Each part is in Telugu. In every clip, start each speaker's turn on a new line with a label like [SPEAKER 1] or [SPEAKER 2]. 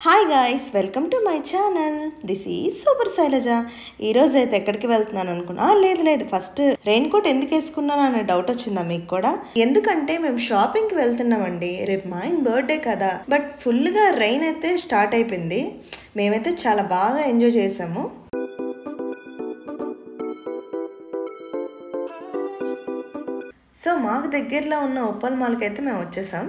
[SPEAKER 1] Hi guys, welcome to my channel. This is super Shailaja. ఈరోజు అయితే ఎక్కడికి వెళ్తున్నాను అనుకున్నా? లేదు ఫస్ట్ రెయిన్ కోట్ ఎందుకు వేసుకున్నాను అనే డౌట్ వచ్చిందా మీకు కూడా? ఎందుకంటే మేము షాపింగ్కి వెళ్తున్నామండి. రేపు మా ఆయన బర్త్డే కదా, బట్ ఫుల్గా రెయిన్ అయితే స్టార్ట్ అయిపోయింది. మేమైతే చాలా బాగా ఎంజాయ్ చేసాము. సో మాకు దగ్గరలో ఉన్న ఉప్పల్ మాల్కి అయితే మేము వచ్చేసాం.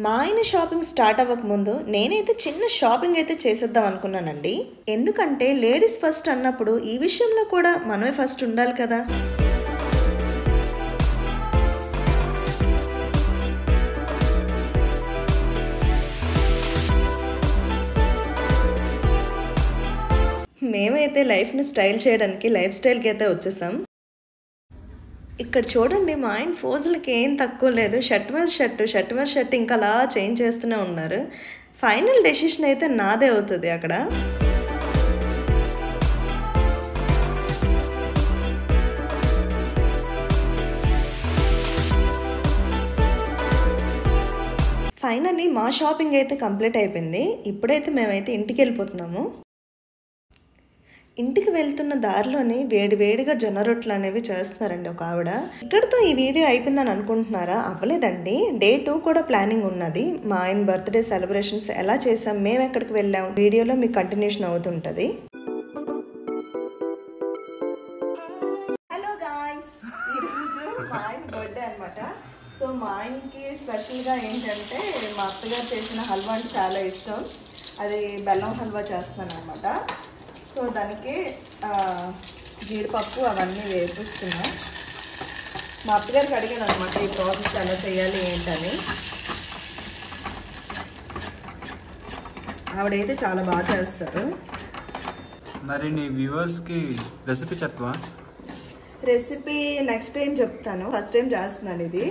[SPEAKER 1] మా ఆయన షాపింగ్ స్టార్ట్ అవ్వకముందు నేనైతే చిన్న షాపింగ్ అయితే చేసేద్దాం అనుకున్నానండి. ఎందుకంటే లేడీస్ ఫస్ట్ అన్నప్పుడు ఈ విషయంలో కూడా మనమే ఫస్ట్ ఉండాలి కదా. మేమైతే లైఫ్ని స్టైల్ చేయడానికి లైఫ్ స్టైల్కి అయితే వచ్చేసాం. ఇక్కడ చూడండి, మా ఆయన ఫోజులకి ఏం తక్కువ లేదు. షర్ట్ మీద షర్ట్ ఇంకా అలా చేంజ్ చేస్తూనే ఉన్నారు. ఫైనల్ డెసిషన్ అయితే నాదే అవుతుంది అక్కడ. ఫైనల్లీ మా షాపింగ్ అయితే కంప్లీట్ అయిపోయింది. ఇప్పుడైతే మేమైతే ఇంటికి వెళ్ళిపోతున్నాము. ఇంటికి వెళ్తున్న దారిలోనే వేడివేడిగా జొన్న రొట్టెలు అనేవి చేస్తున్నారండి ఒక ఆవిడ. ఇక్కడితో ఈ వీడియో అయిపోయిందని అనుకుంటున్నారా? అవ్వలేదండి. డే 2 కూడా ప్లానింగ్ ఉన్నది. మా ఆయన బర్త్డే సెలబ్రేషన్స్ ఎలా చేసాం, మేము ఎక్కడికి వెళ్ళాం, వీడియోలో మీకు కంటిన్యూషన్ అవుతుంటుంది. హలో గాయ్స్, ఈరోజు మా ఆయన బర్త్డే అనమాట. సో మా ఆయనకి స్పెషల్గా ఏంటంటే మా అత్తగారు చేసిన హల్వా అంటే చాలా ఇష్టం. అది బెల్లం హల్వా చేస్తాను అనమాట. సో దానికి జీడిపప్పు అవన్నీ వేపిస్తున్నాం. మా అత్తగారికి అడిగాను అనమాట ఈ ప్రాసెస్ ఎలా చేయాలి ఏంటని. ఆవిడైతే చాలా బాగా చేస్తారు.
[SPEAKER 2] మరి నీ వ్యూవర్స్కి రెసిపీ చెప్పవా?
[SPEAKER 1] రెసిపీ నెక్స్ట్ టైం చెప్తాను. ఫస్ట్ టైం చేస్తున్నాను ఇది.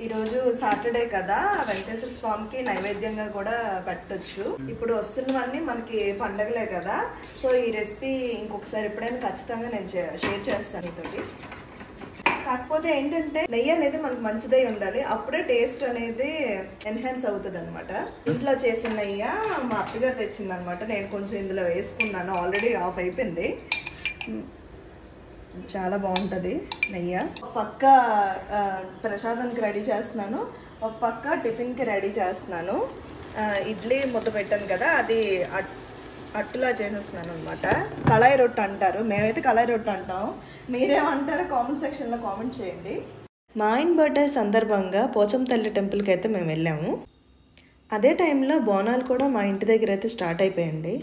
[SPEAKER 1] ఈరోజు సాటర్డే కదా, వెంకటేశ్వర స్వామికి నైవేద్యంగా కూడా పెట్టొచ్చు. ఇప్పుడు వస్తున్నవన్నీ మనకి పండగలే కదా. సో ఈ రెసిపీ ఇంకొకసారి ఎప్పుడైనా ఖచ్చితంగా నేను షేర్ చేస్తాను ఇతోటి. కాకపోతే ఏంటంటే నెయ్యి అనేది మనకు మంచిదై ఉండాలి, అప్పుడే టేస్ట్ అనేది ఎన్హాన్స్ అవుతుంది అనమాట. ఇంట్లో చేసిన నెయ్యి మా అత్తగారు తెచ్చింది అనమాట. నేను కొంచెం ఇందులో వేసుకున్నాను, ఆల్రెడీ ఆఫ్ అయిపోయింది. చాలా బాగుంటుంది నెయ్యి. ఒక పక్క ప్రసాదానికి రెడీ చేస్తున్నాను, ఒక పక్క టిఫిన్కి రెడీ చేస్తున్నాను. ఇడ్లీ ముద్ద పెట్టాను కదా, అది అట్టులా చేసేస్తున్నాను అనమాట. కళాయి రొట్టె అంటారు, మేమైతే కళాయి రొట్టె అంటాం. మీరేమంటారో కామెంట్ సెక్షన్లో కామెంట్ చేయండి. మా ఆయన బర్త్డే సందర్భంగా పోచమ్మ తల్లి టెంపుల్కి అయితే మేము వెళ్ళాము. అదే టైంలో బోనాలు కూడా మా ఇంటి దగ్గర అయితే స్టార్ట్ అయిపోయింది.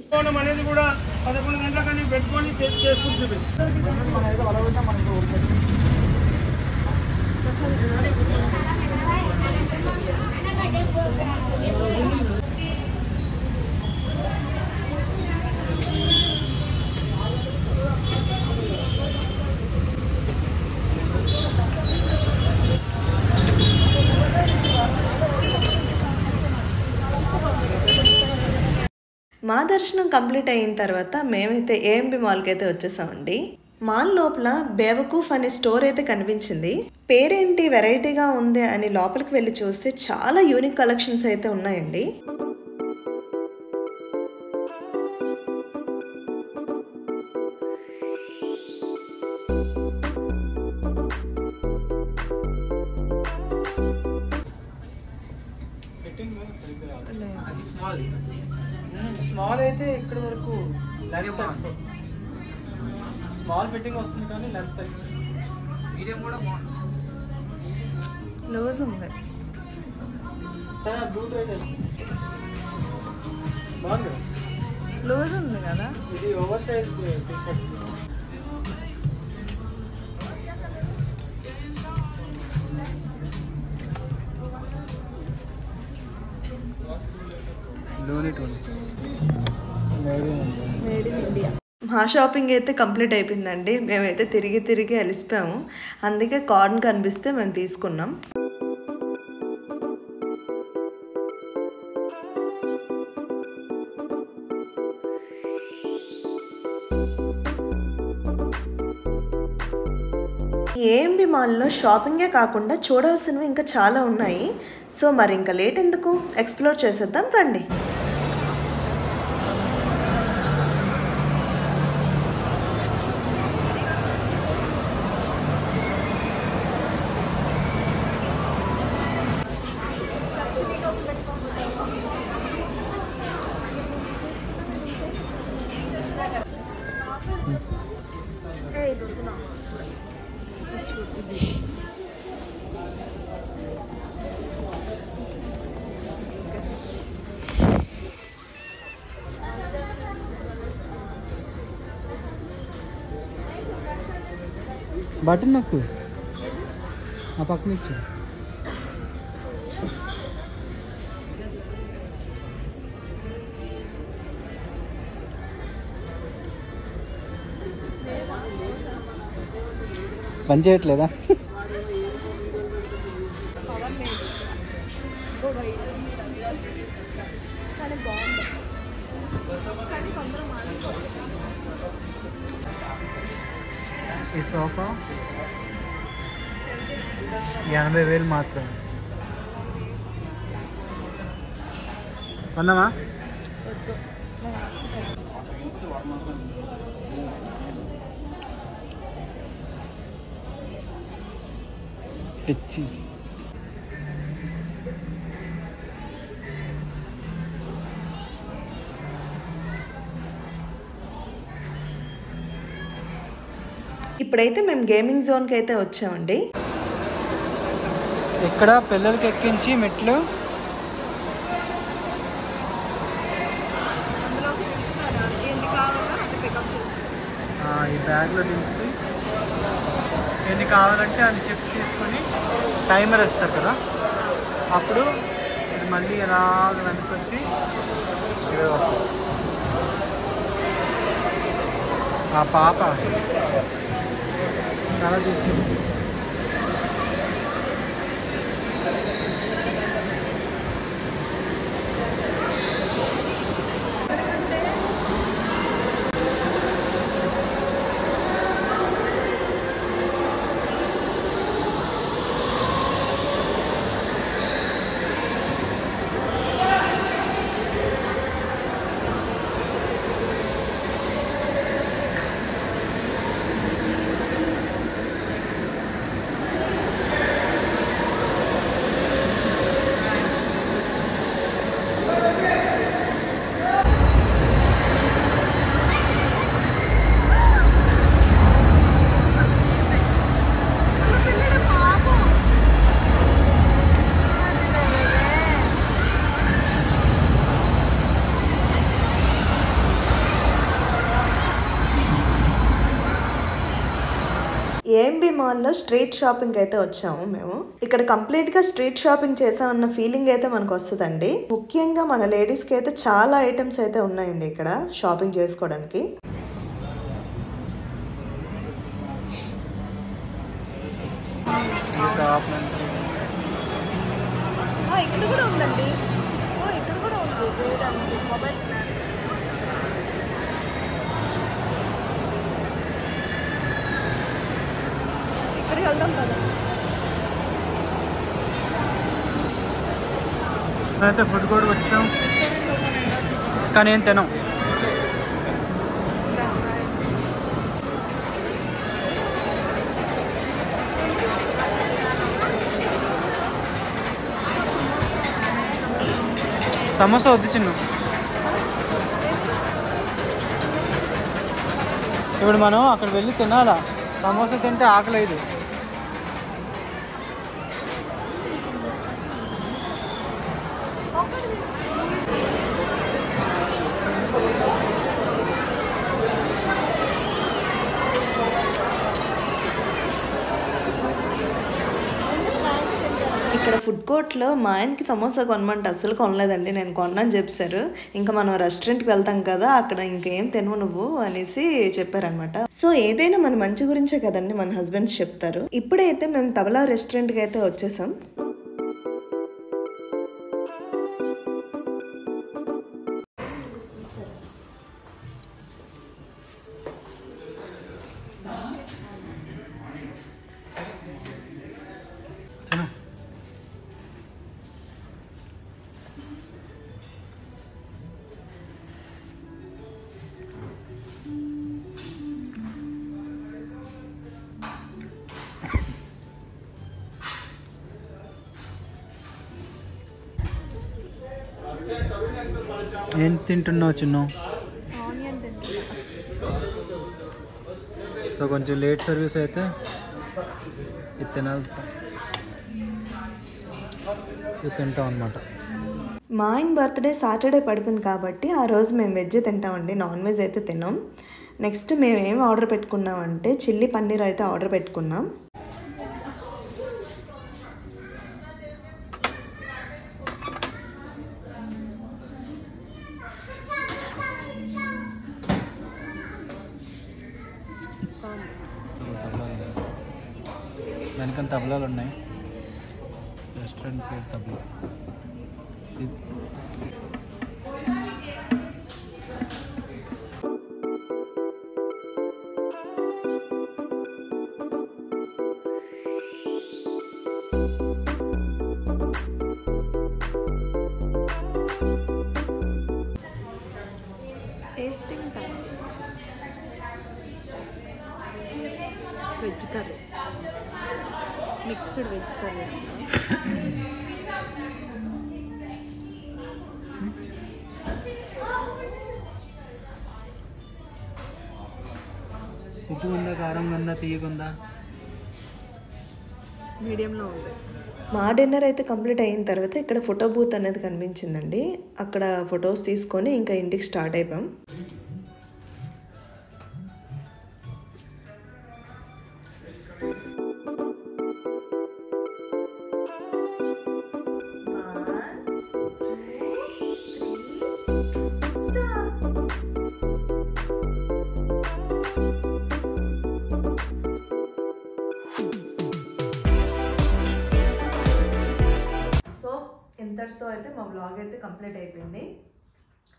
[SPEAKER 1] మా దర్శనం కంప్లీట్ అయిన తర్వాత మేమైతే ఏఎంబి మాల్కి అయితే వచ్చేసామండి. మాల్ లోపల బేవకూఫ్ అనే స్టోర్ అయితే కనిపించింది. పేరేంటి వెరైటీగా ఉంది అని లోపలికి వెళ్ళి చూస్తే చాలా యూనిక్ కలెక్షన్స్ అయితే ఉన్నాయండి.
[SPEAKER 3] స్మాల్ అయితే ఇక్కడ వరకు లెంత్ స్మాల్ ఫిట్టింగ్ వస్తుంది కానీ లెంత్ మీడియం కూడా బాగుంది.
[SPEAKER 1] లూజ్ ఉంది.
[SPEAKER 3] సరే బ్లూ ట్రై చేస్తాను. బాగుంది,
[SPEAKER 1] లూజ్ ఉంది కదా.
[SPEAKER 3] ఇది ఓవర్ సైజ్ టీ షర్ట్.
[SPEAKER 2] లోనిట్ ఉంది.
[SPEAKER 1] Made in India. మా షాపింగ్ అయితే కంప్లీట్ అయిపోయిందండి. మేమైతే తిరిగి తిరిగి అలిసిపోయాము. అందుకే కార్న్ కనిపిస్తే మేము తీసుకున్నాం. ఏఎంబి మాల్లో షాపింగే కాకుండా చూడాల్సినవి ఇంకా చాలా ఉన్నాయి. సో మరి ఇంకా లేట్ ఎందుకు, ఎక్స్ప్లోర్ చేసేద్దాం రండి.
[SPEAKER 3] బటన్ నాకు ఆ పక్కన ఇచ్చి పని చేయట్లేదా? ఈ సోఫా 80,000 మాత్రమే. కొన్నామా? పిచ్చి.
[SPEAKER 1] ఇప్పుడైతే మేము గేమింగ్ జోన్కి అయితే వచ్చామండి.
[SPEAKER 3] ఇక్కడ పిల్లలకి ఎక్కించి మెట్లు ఈ బ్యాగ్లో దించి ఎన్ని కావాలంటే అన్ని చిప్స్ తీసుకొని టైమర్ వేస్తారు కదా, అప్పుడు ఇది మళ్ళీ ఎలాగ వెనకొచ్చి ఇక్కడ వస్తుంది. ఆ పాప చాలా తీసుకుంది.
[SPEAKER 1] ఏఎంబి మాల్లో స్ట్రీట్ షాపింగ్ అయితే వచ్చాము మేము. ఇక్కడ కంప్లీట్గా స్ట్రీట్ షాపింగ్ చేసామన్న ఫీలింగ్ అయితే మనకు వస్తుందండి. ముఖ్యంగా మన లేడీస్కి అయితే చాలా ఐటమ్స్ అయితే ఉన్నాయండి ఇక్కడ షాపింగ్ చేసుకోవడానికి. ఇక్కడ కూడా ఉందండి, ఇక్కడ కూడా ఉంది మొబైల్ క్లాసెస్. ఇక్కడికి వెళ్దాం కదా.
[SPEAKER 3] అయితే ఫుడ్ కోర్ట్ వచ్చాం కానీ ఏం తినాం. సమోసా వద్దు చిన్న. ఇప్పుడు మనం అక్కడ వెళ్ళి తినాలా, సమోసా తింటే ఆకలేదు.
[SPEAKER 1] ఇక్కడ ఫుడ్ కోర్ట్ కోట్లో మా ఆయనకి సమోసా కొనమంటే అస్సలు కొనలేదండి, నేను కొన్నాను చెప్పారు. ఇంకా మనం రెస్టారెంట్కి వెళ్తాం కదా, అక్కడ ఇంకేం తినవు నువ్వు అనేసి చెప్పారనమాట. సో ఏదైనా మన మంచి గురించే కదండి మన హస్బెండ్స్ చెప్తారు. ఇప్పుడైతే మేము తబలా రెస్టారెంట్కి అయితే వచ్చేసాం.
[SPEAKER 3] ఏం తింటున్నావు చిన్న?
[SPEAKER 1] ఆనియన్ తింటున్నా.
[SPEAKER 3] సో కొంచెం లేట్ సర్వీస్ అయితే ఇది తింటాం అనమాట.
[SPEAKER 1] మా ఆయన బర్త్డే సాటర్డే పడిపోయింది కాబట్టి ఆ రోజు మేము వెజ్ తింటామండి, నాన్ వెజ్ అయితే తిన్నాం. నెక్స్ట్ మేము ఏం ఆర్డర్ పెట్టుకున్నామంటే చిల్లీ పన్నీర్ అయితే ఆర్డర్ పెట్టుకున్నాం.
[SPEAKER 3] వెనక తబలాలు ఉన్నాయి, రెస్టారెంట్ పేరు tabla.
[SPEAKER 1] Tasting time. Veg curry, mixed veg curry.
[SPEAKER 3] ఉప్పు ఉందా, కారం ఉందా, తీయకుందా?
[SPEAKER 1] మీడియంలో ఉంది. మా డిన్నర్ అయితే కంప్లీట్ అయిన తర్వాత ఇక్కడ ఫోటో బూత్ అనేది కనిపించిందండి, అక్కడ ఫొటోస్ తీసుకొని ఇంకా ఇంటికి స్టార్ట్ అయిపోయాం. ఇంతటితో అయితే మా వ్లాగ్ అయితే కంప్లీట్ అయిపోయింది.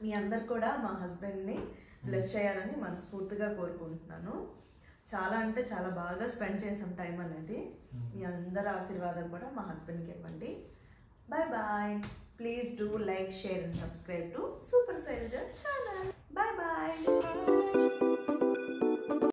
[SPEAKER 1] మీ అందరు కూడా మా హస్బెండ్ని బ్లెస్ చేయాలని మనస్ఫూర్తిగా కోరుకుంటున్నాను. చాలా అంటే చాలా బాగా స్పెండ్ చేసాం టైం అనేది. మీ అందరి ఆశీర్వాదం కూడా మా హస్బెండ్కి ఇవ్వండి. Bye bye. Please do like, share and subscribe to super Shailaja channel. Bye bye.